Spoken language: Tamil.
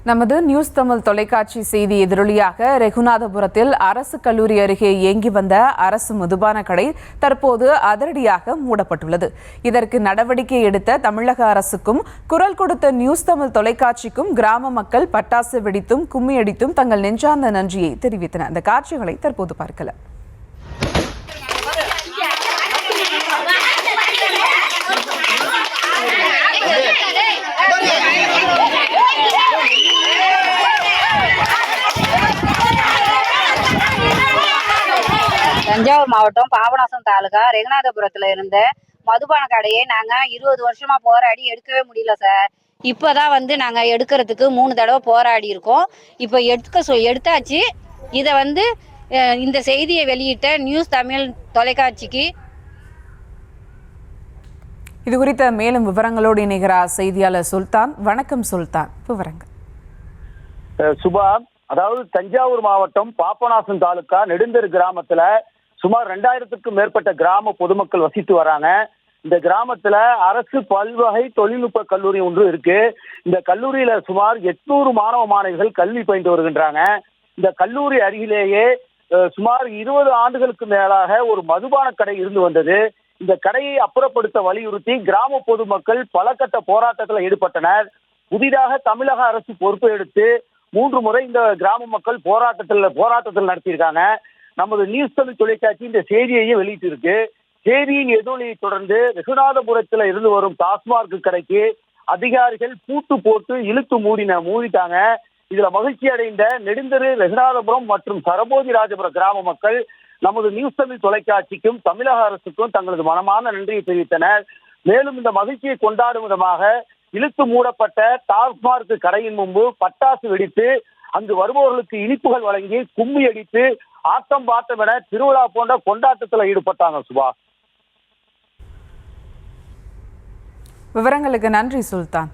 நமது நியூஸ் தமிழ் தொலைக்காட்சி செய்தி எதிரொலியாக ரெகுநாதபுரத்தில் அரசு கல்லூரி அருகே இயங்கி வந்த அரசு மதுபான கடை தற்போது அதிரடியாக மூடப்பட்டுள்ளது. இதற்கு நடவடிக்கை எடுத்த தமிழக அரசுக்கும் குரல் கொடுத்த நியூஸ் தமிழ் தொலைக்காட்சிக்கும் கிராம மக்கள் பட்டாசு வெடித்தும் கும்மியடித்தும் தங்கள் நெஞ்சார்ந்த நன்றியை தெரிவித்தனர். அந்த காட்சிகளை தற்போது பார்க்கலாம். தஞ்சாவூர் மாவட்டம் பாபநாசம் தாலுகா ரெகுநாதபுரத்துல இருந்த மதுபான கடையை நாங்க 20 வருஷமா போராடி எடுக்கவே முடியல சார். இப்பதான் நாங்க எடுக்கிறதுக்கு 3 தடவை போராடி இருக்கோம். இப்ப எடுத்தாச்சு. இதை இந்த செய்தியை வெளியிட்ட நியூஸ் தமிழ் தொலைக்காட்சிக்கு இது குறித்த மேலும் விவரங்களோடு இணைகிறார் செய்தியாளர் சுல்தான். வணக்கம் சுல்தான், விவரங்கள். சுபா, அதாவது தஞ்சாவூர் மாவட்டம் பாபநாசம் தாலுகா நெடுந்தெரு கிராமத்துல சுமார் 2000க்கும் மேற்பட்ட கிராம பொதுமக்கள் வசித்து வராங்க. இந்த கிராமத்துல அரசு பல்வகை தொழில்நுட்ப கல்லூரி ஒன்று இருக்கு. இந்த கல்லூரியில சுமார் 800 மாணவ மாணவிகள் கல்வி பயின்று வருகின்றாங்க. இந்த கல்லூரி அருகிலேயே சுமார் 20 ஆண்டுகளுக்கு மேலாக ஒரு மதுபான கடை இருந்து வந்தது. இந்த கடையை அப்புறப்படுத்த வலியுறுத்தி கிராம பொதுமக்கள் பல கட்ட போராட்டத்தில் ஈடுபட்டனர். புதிதாக தமிழக அரசு பொறுப்பு எடுத்து 3 முறை இந்த கிராம மக்கள் போராட்டத்தில் நடத்தியிருக்காங்க. நமது நியூஸ் தமிழ் தொலைக்காட்சி இந்த செய்தியையும் வெளியிட்டு இருக்கு. செய்தியின் எதிரொலியை தொடர்ந்து ரெகுநாதபுரத்தில் இருந்து வரும் டாஸ்மாக் கடைக்கு அதிகாரிகள் பூட்டு போட்டு இழுத்து மூடிட்டாங்க. இதுல மகிழ்ச்சி அடைந்த நெடுந்தெரு ரெகுநாதபுரம் மற்றும் சரபோதி ராஜபுரம் கிராம மக்கள் நமது நியூஸ் தமிழ் தொலைக்காட்சிக்கும் தமிழக அரசுக்கும் தங்களது மனமான நன்றியை தெரிவித்தனர். மேலும் இந்த மகிழ்ச்சியை கொண்டாடும் விதமாக இழுத்து மூடப்பட்ட டாஸ்மாக் கடையின் முன்பு பட்டாசு வெடித்து அங்கு வருபவர்களுக்கு இனிப்புகள் வழங்கி கும்மி அடித்து ஆட்டம் பாட்டம் என திருவிழா போன்ற கொண்டாட்டத்தில் ஈடுபட்டாங்க. சுபா, விவரங்களுக்கு நன்றி சுல்தான்.